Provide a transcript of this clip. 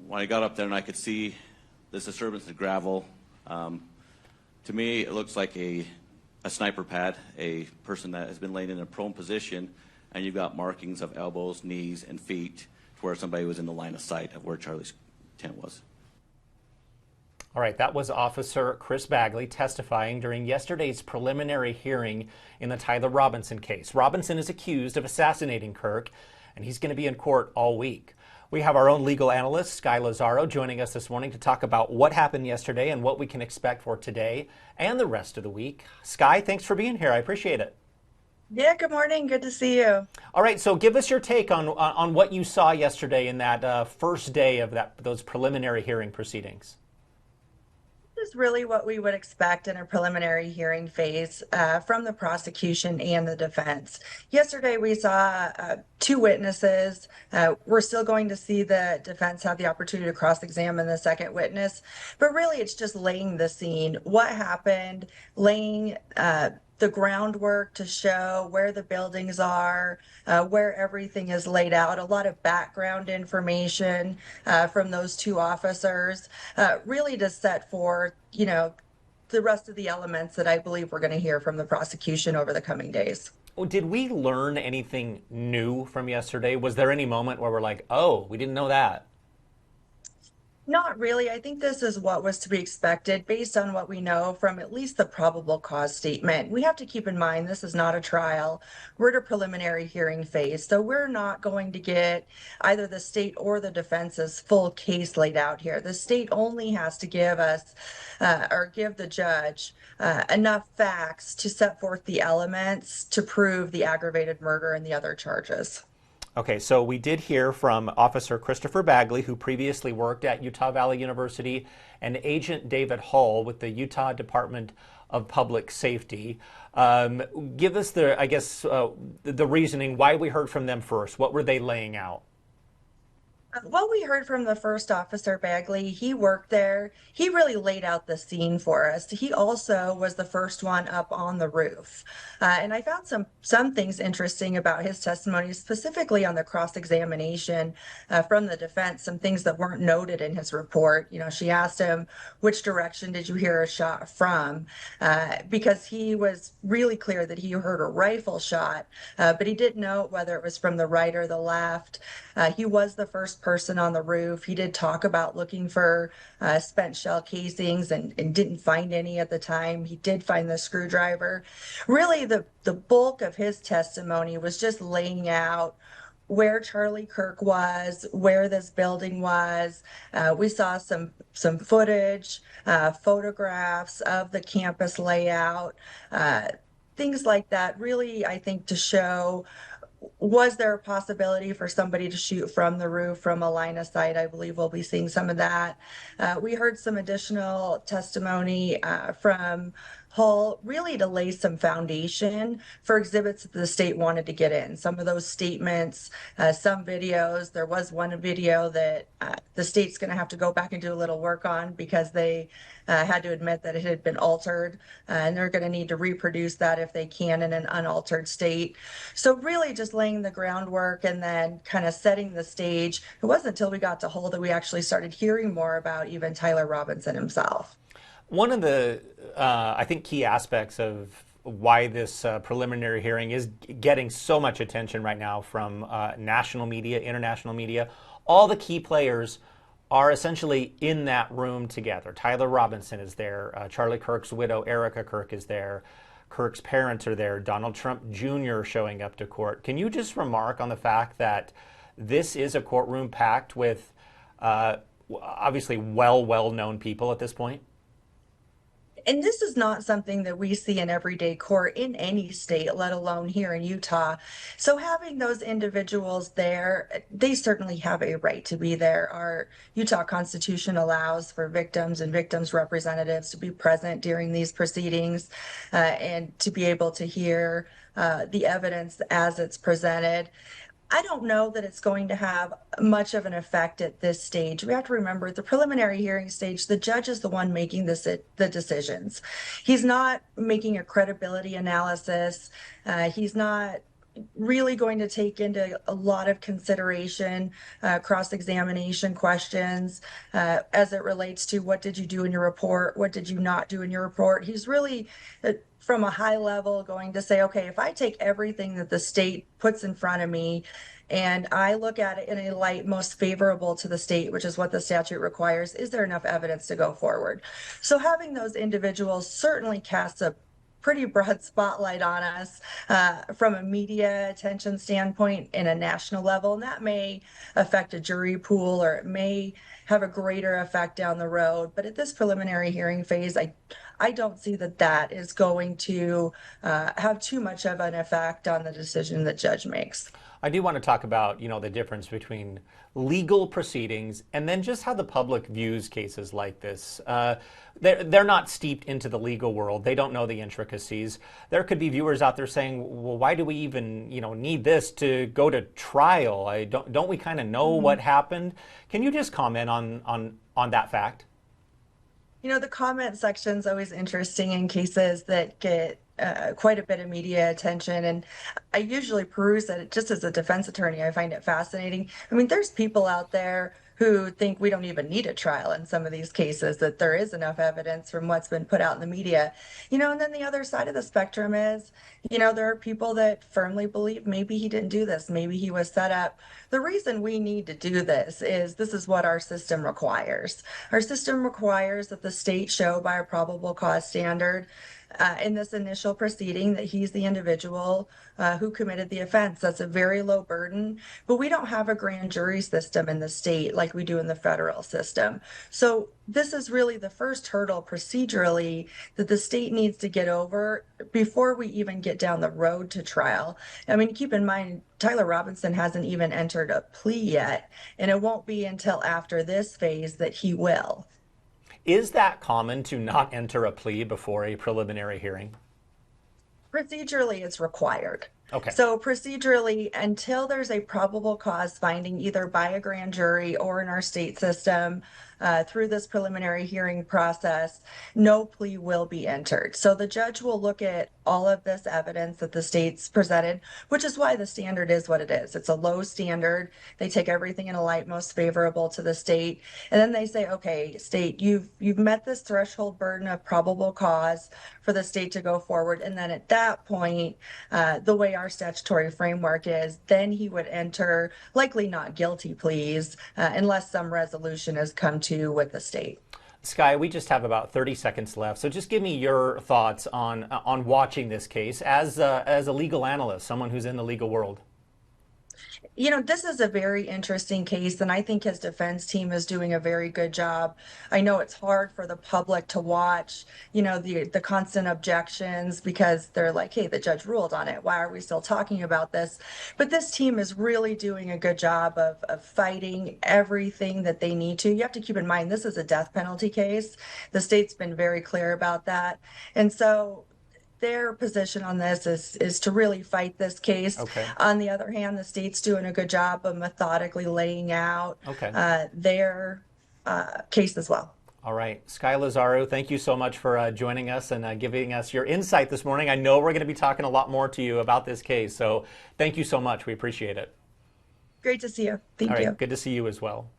when I got up there and I could see this disturbance in gravel, to me it looks like a sniper pad, a person that has been laying in a prone position, and you've got markings of elbows, knees, and feet to where somebody was in the line of sight of where Charlie's tent was. All right, that was Officer Chris Bagley testifying during yesterday's preliminary hearing in the Tyler Robinson case. Robinson is accused of assassinating Kirk, and he's going to be in court all week. We have our own legal analyst, Skye Lazaro, joining us this morning to talk about what happened yesterday and what we can expect for today and the rest of the week. Skye, thanks for being here. I appreciate it. Yeah, good morning. Good to see you. All right, so give us your take on what you saw yesterday in that first day of those preliminary hearing proceedings. This is really what we would expect in a preliminary hearing phase from the prosecution and the defense. Yesterday, we saw two witnesses. We're still going to see the defense have the opportunity to cross-examine the second witness, but really it's just laying the scene. What happened, laying the groundwork to show where the buildings are, where everything is laid out, a lot of background information from those two officers, really to set forth, the rest of the elements that I believe we're going to hear from the prosecution over the coming days. Did we learn anything new from yesterday? Was there any moment where we're like, oh, we didn't know that? Not really. I think this is what was to be expected based on what we know from at least the probable cause statement. We have to keep in mind this is not a trial. We're at a preliminary hearing phase, so we're not going to get either the state or the defense's full case laid out here. The state only has to give us or give the judge enough facts to set forth the elements to prove the aggravated murder and the other charges. Okay, so we did hear from Officer Christopher Bagley, who previously worked at Utah Valley University, and Agent David Hall with the Utah Department of Public Safety. Give us the reasoning why we heard from them first. What were they laying out? What we heard from the first officer, Bagley, he worked there. He really laid out the scene for us. He also was the first one up on the roof. And I found some things interesting about his testimony, specifically on the cross-examination from the defense, some things that weren't noted in his report. She asked him, which direction did you hear a shot from? Because he was really clear that he heard a rifle shot, but he didn't know whether it was from the right or the left. He was the first person on the roof. He did talk about looking for spent shell casings and didn't find any at the time. He did find the screwdriver. Really, the bulk of his testimony was just laying out where Charlie Kirk was, where this building was. We saw some footage, photographs of the campus layout, things like that, really, I think, to show, was there a possibility for somebody to shoot from the roof, from a line of sight? I believe we'll be seeing some of that. We heard some additional testimony from Hull, really to lay some foundation for exhibits that the state wanted to get in. Some of those statements, some videos. There was one video that the state's going to have to go back and do a little work on because they had to admit that it had been altered, and they're going to need to reproduce that if they can in an unaltered state. So really just laying the groundwork and then kind of setting the stage. It wasn't until we got to Hull that we actually started hearing more about even Tyler Robinson himself. One of the, I think, key aspects of why this preliminary hearing is getting so much attention right now from national media, international media, all the key players are essentially in that room together. Tyler Robinson is there. Charlie Kirk's widow, Erica Kirk, is there. Kirk's parents are there. Donald Trump Jr. showing up to court. Can you just remark on the fact that this is a courtroom packed with obviously well-known people at this point? And this is not something that we see in everyday court in any state, let alone here in Utah. So having those individuals there, they certainly have a right to be there. Our Utah Constitution allows for victims and victims' representatives to be present during these proceedings and to be able to hear the evidence as it's presented. I don't know that it's going to have much of an effect at this stage. We have to remember, at the preliminary hearing stage, the judge is the one making the decisions. He's not making a credibility analysis. He's not really going to take into a lot of consideration cross-examination questions as it relates to what did you do in your report, what did you not do in your report. He's really from a high level going to say, okay, if I take everything that the state puts in front of me and I look at it in a light most favorable to the state, which is what the statute requires, is there enough evidence to go forward? So having those individuals certainly casts a pretty broad spotlight on us from a media attention standpoint in a national level, and that may affect a jury pool or it may have a greater effect down the road. But at this preliminary hearing phase, I don't see that that is going to have too much of an effect on the decision the judge makes. I do want to talk about, the difference between legal proceedings and then just how the public views cases like this. They're not steeped into the legal world. They don't know the intricacies. There could be viewers out there saying, well, why do we even, need this to go to trial? Don't we kind of know what happened? Can you just comment on that fact? The comment section is always interesting in cases that get quite a bit of media attention, and I usually peruse it just as a defense attorney. I find it fascinating. I mean, there's people out there who think we don't even need a trial in some of these cases, that there is enough evidence from what's been put out in the media. And then the other side of the spectrum is, there are people that firmly believe maybe he didn't do this, maybe he was set up. The reason we need to do this is what our system requires. Our system requires that the state show by a probable cause standard in this initial proceeding that he's the individual who committed the offense. That's a very low burden, but we don't have a grand jury system in the state like we do in the federal system. So this is really the first hurdle procedurally that the state needs to get over before we even get down the road to trial. I mean, keep in mind, Tyler Robinson hasn't even entered a plea yet, and it won't be until after this phase that he will. Is that common to not enter a plea before a preliminary hearing? Procedurally, it's required. Okay. So procedurally, until there's a probable cause finding either by a grand jury or in our state system through this preliminary hearing process, no plea will be entered. So the judge will look at all of this evidence that the state's presented, which is why the standard is what it is. It's a low standard. They take everything in a light most favorable to the state. And then they say, okay, state, you've met this threshold burden of probable cause for the state to go forward. And then at that point, the way our statutory framework is, then he would enter likely not guilty pleas unless some resolution has come to with the state. Skye, we just have about 30 seconds left, so just give me your thoughts on watching this case as a legal analyst, someone who's in the legal world. This is a very interesting case, and I think his defense team is doing a very good job. I know it's hard for the public to watch, the constant objections because they're like, hey, the judge ruled on it. Why are we still talking about this? But this team is really doing a good job of fighting everything that they need to. You have to keep in mind, this is a death penalty case. The state's been very clear about that. And so their position on this is to really fight this case. Okay. On the other hand, the state's doing a good job of methodically laying out their case as well. All right. Skye Lazaro, thank you so much for joining us and giving us your insight this morning. I know we're going to be talking a lot more to you about this case, so thank you so much. We appreciate it. Great to see you. Thank you. All right. Good to see you as well.